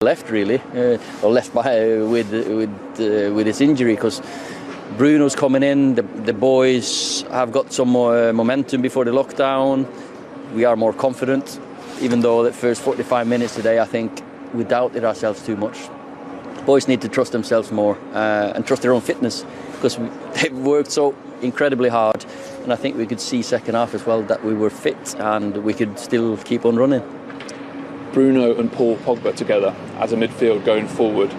left really, or left by with his injury, because Bruno's coming in. The boys have got some more momentum before the lockdown. We are more confident, even though the first 45 minutes today, I think we doubted ourselves too much. Boys need to trust themselves more and trust their own fitness, because they've worked so incredibly hard, and I think we could see second half as well that we were fit and we could still keep on running. Bruno and Paul Pogba together as a midfield going forward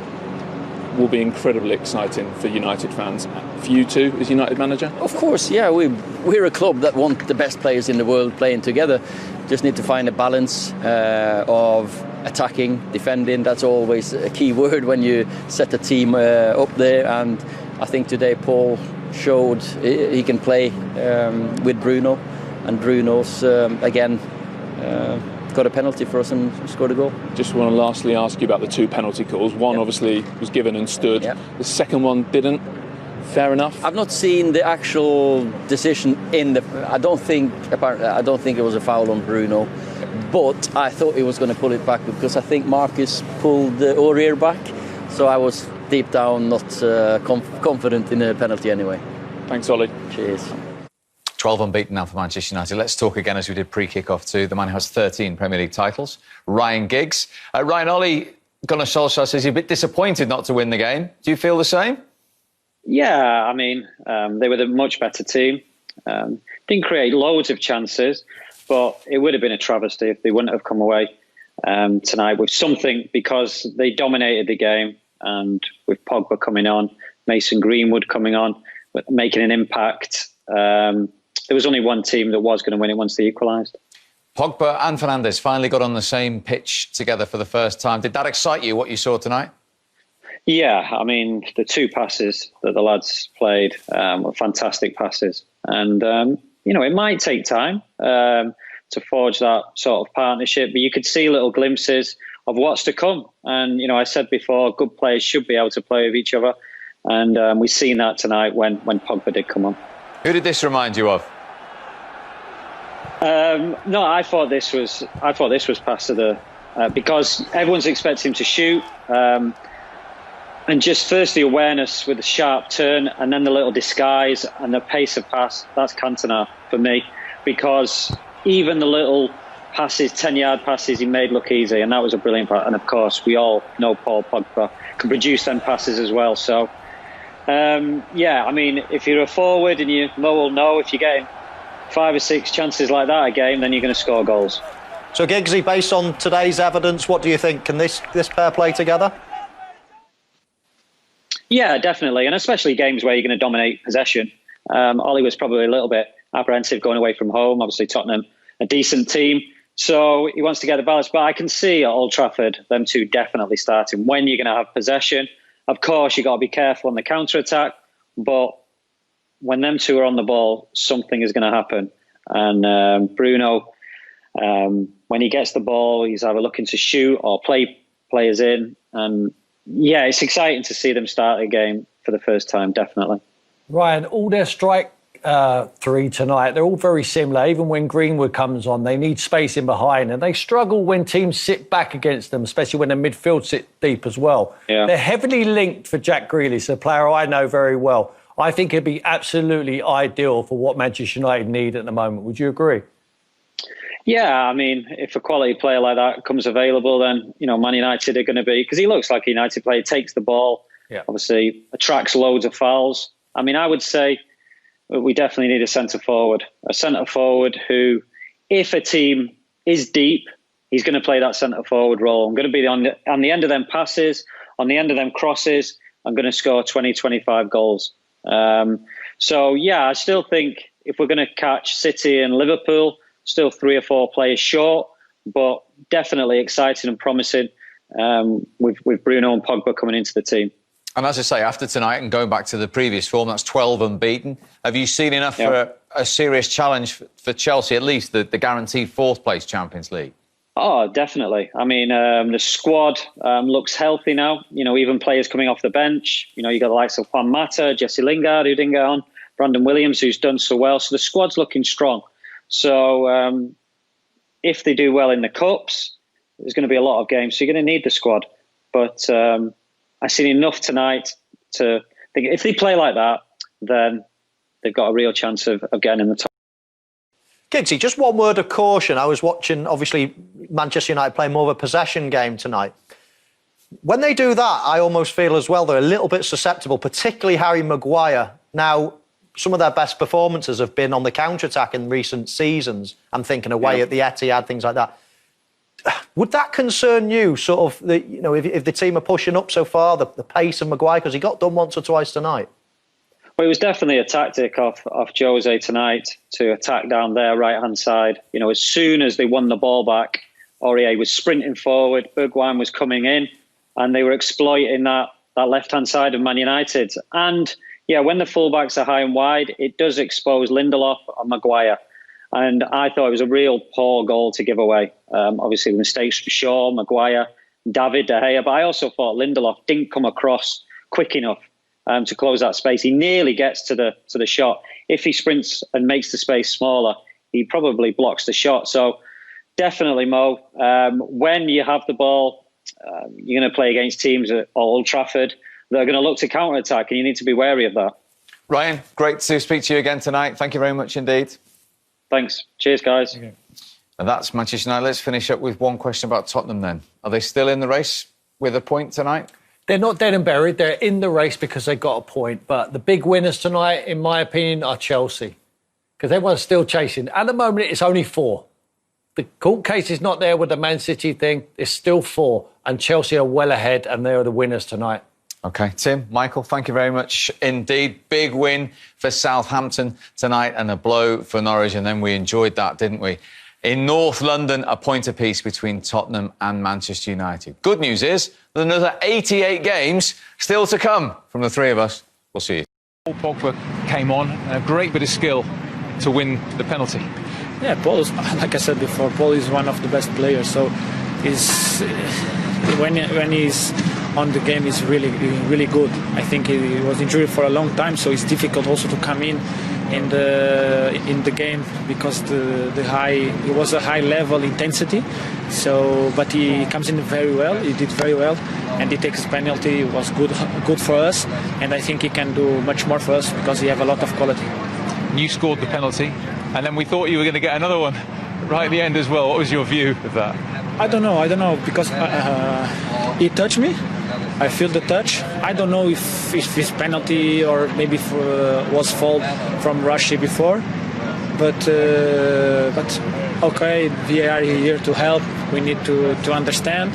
will be incredibly exciting for United fans. For you too, as United manager? Of course, yeah. We're a club that want the best players in the world playing together. Just need to find a balance of attacking, defending. That's always a key word when you set a team up there. And I think today Paul showed he can play with Bruno, and Bruno's again got a penalty for us and scored a goal. Just want to lastly ask you about the two penalty calls. One obviously was given and stood. The second one didn't. Fair enough. I've not seen the actual decision in the. I don't think it was a foul on Bruno, but I thought he was going to pull it back because I think Marcus pulled Aurier back. So I was deep down not confident in a penalty anyway. Thanks, Ollie. Cheers. 12 unbeaten now for Manchester United. Let's talk again, as we did pre-kick-off, to the man who has 13 Premier League titles, Ryan Giggs. Ryan, Ollie Gunnar Solskjaer says he's a bit disappointed not to win the game. Do you feel the same? Yeah, I mean, they were the much better team. Didn't create loads of chances, but it would have been a travesty if they wouldn't have come away tonight with something, because they dominated the game, and with Pogba coming on, Mason Greenwood coming on, making an impact. There was only one team that was going to win it once they equalised. Pogba and Fernandes finally got on the same pitch together for the first time. Did that excite you, what you saw tonight? Yeah, I mean, the two passes that the lads played were fantastic passes. And, it might take time to forge that sort of partnership, but you could see little glimpses of what's to come. And, I said before, good players should be able to play with each other. And we've seen that tonight when Pogba did come on. Who did this remind you of? No, I thought this was past to the because everyone's expecting him to shoot, and just first the awareness with the sharp turn, and then the little disguise and the pace of pass. That's Cantona for me, because even the little passes, 10-yard passes, he made look easy, and that was a brilliant pass. And of course, we all know Paul Pogba can produce them passes as well. So. I mean, if you're a forward and Mo will know, if you're getting 5 or 6 chances like that a game, then you're going to score goals. So, Giggsy, based on today's evidence, what do you think? Can this pair play together? Yeah, definitely, and especially games where you're going to dominate possession. Ollie was probably a little bit apprehensive going away from home. Obviously, Tottenham, a decent team, so he wants to get the balance. But I can see at Old Trafford them two definitely starting when you're going to have possession. Of course, you got to be careful on the counter-attack, but when them two are on the ball, something is going to happen. And Bruno, when he gets the ball, he's either looking to shoot or play players in. And yeah, it's exciting to see them start a game for the first time, definitely. Ryan, all their strike three tonight, they're all very similar. Even when Greenwood comes on, they need space in behind, and they struggle when teams sit back against them, especially when the midfield sit deep as well. Yeah. They're heavily linked for Jack Grealish, a player I know very well. I think it'd be absolutely ideal for what Manchester United need at the moment. Would you agree? Yeah, I mean, if a quality player like that comes available, then, Man United are going to be, because he looks like a United player, takes the ball, obviously attracts loads of fouls. I mean, I would say we definitely need a centre forward who, if a team is deep, he's going to play that centre forward role. I'm going to be on the end of them passes, on the end of them crosses. I'm going to score 20, 25 goals. I still think if we're going to catch City and Liverpool, still 3 or 4 players short, but definitely exciting and promising with Bruno and Pogba coming into the team. And as I say, after tonight and going back to the previous form, that's 12 unbeaten. Have you seen enough for a serious challenge for Chelsea, at least the guaranteed 4th place Champions League? Oh, definitely. I mean, the squad looks healthy now. Even players coming off the bench. You got the likes of Juan Mata, Jesse Lingard, who didn't get on, Brandon Williams, who's done so well. So the squad's looking strong. So if they do well in the Cups, there's going to be a lot of games. So you're going to need the squad. But I've seen enough tonight to think if they play like that, then they've got a real chance of getting in the top. Giggsy, just one word of caution. I was watching, obviously, Manchester United play more of a possession game tonight. When they do that, I almost feel as well they're a little bit susceptible, particularly Harry Maguire. Now, some of their best performances have been on the counter-attack in recent seasons. I'm thinking away at the Etihad, things like that. Would that concern you, sort of, if the team are pushing up so far, the pace of Maguire, because he got done once or twice tonight? Well, it was definitely a tactic off Jose tonight to attack down their right-hand side. As soon as they won the ball back, Aurier was sprinting forward, Bergwijn was coming in, and they were exploiting that left-hand side of Man United. And, yeah, when the fullbacks are high and wide, it does expose Lindelof and Maguire. And I thought it was a real poor goal to give away. Obviously, the mistakes from Shaw, Maguire, David De Gea. But I also thought Lindelof didn't come across quick enough to close that space. He nearly gets to the shot. If he sprints and makes the space smaller, he probably blocks the shot. So definitely, Mo, when you have the ball, you're going to play against teams at Old Trafford. They're going to look to counter-attack, and you need to be wary of that. Ryan, great to speak to you again tonight. Thank you very much indeed. Thanks. Cheers, guys. Okay. And that's Manchester United. Let's finish up with one question about Tottenham then. Are they still in the race with a point tonight? They're not dead and buried. They're in the race because they got a point. But the big winners tonight, in my opinion, are Chelsea. Because everyone's still chasing. At the moment, it's only 4. The court case is not there with the Man City thing. It's still 4. And Chelsea are well ahead, and they are the winners tonight. OK, Tim, Michael, thank you very much indeed. Big win for Southampton tonight and a blow for Norwich. And then we enjoyed that, didn't we? In North London, a point apiece between Tottenham and Manchester United. Good news is there's another 88 games still to come from the three of us. We'll see you. Paul Pogba came on, a great bit of skill to win the penalty. Yeah, Paul is, like I said before, Paul is one of the best players. So when he's on the game, he's really good. I think he was injured for a long time, so it's difficult also to come in the game because it was a high level intensity. So, but he comes in very well. He did very well, and he takes penalty. It was good for us, and I think he can do much more for us because he have a lot of quality. You scored the penalty, and then we thought you were going to get another one right at the end as well. What was your view of that? I don't know because he touched me. I feel the touch. I don't know if it's penalty or maybe was fault from Rashi before, but okay, VAR is here to help. We need to understand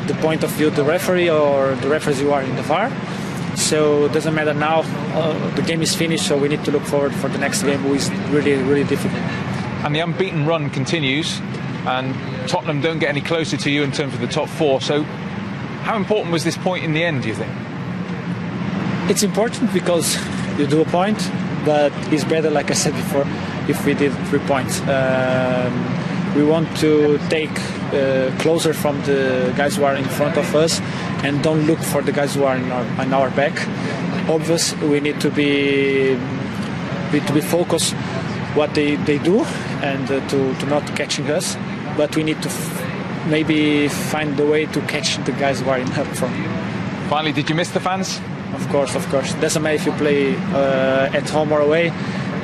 the point of view of the referee or the referees who are in the VAR. So it doesn't matter now. The game is finished, so we need to look forward for the next game, which is really difficult. And the unbeaten run continues, and Tottenham don't get any closer to you in terms of the top 4. So how important was this point in the end, do you think? It's important because you do a point, but it's better, like I said before, if we did 3 points. We want to take closer from the guys who are in front of us and don't look for the guys who are on our back. Obviously, we need to be focused what they do and to not catching us, but we need to maybe find the way to catch the guys who are in up front. Finally, did you miss the fans? Of course. Doesn't matter if you play at home or away.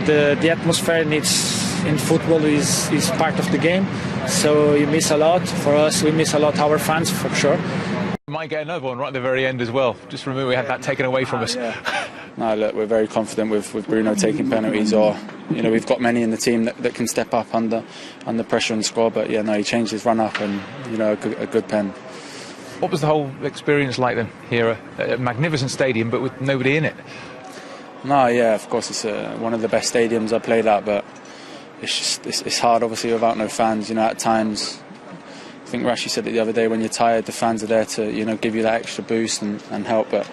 The atmosphere in football is part of the game. So you miss a lot. For us, we miss a lot our fans, for sure. We might get another one right at the very end as well. Just remember we had that taken away from us. Yeah. No, look, we're very confident with Bruno taking penalties, or we've got many in the team that can step up under pressure and score. But yeah, no, he changed his run up and a good pen. What was the whole experience like then here at a magnificent stadium, but with nobody in it? No, yeah, of course it's one of the best stadiums I played at, but it's hard obviously without no fans. At times, I think Rashi said it the other day, when you're tired, the fans are there to give you that extra boost and help. But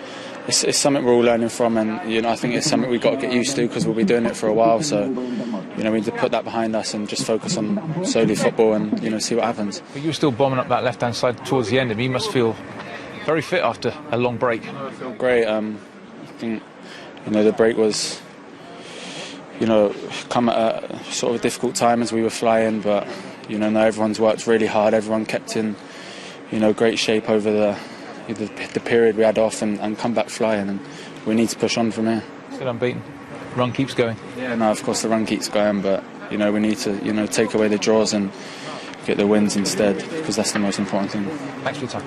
it's something we're all learning from, and I think it's something we've got to get used to because we'll be doing it for a while. So we need to put that behind us and just focus on solely football and see what happens. But you were still bombing up that left-hand side towards the end, and you must feel very fit after a long break. I feel great. I think the break was come at a sort of a difficult time as we were flying, but now everyone's worked really hard. Everyone kept in great shape over the period we had off and come back flying, and we need to push on from here. Still unbeaten. Run keeps going. Yeah, no, of course the run keeps going, but we need to take away the draws and get the wins instead, because that's the most important thing. Thanks for your time.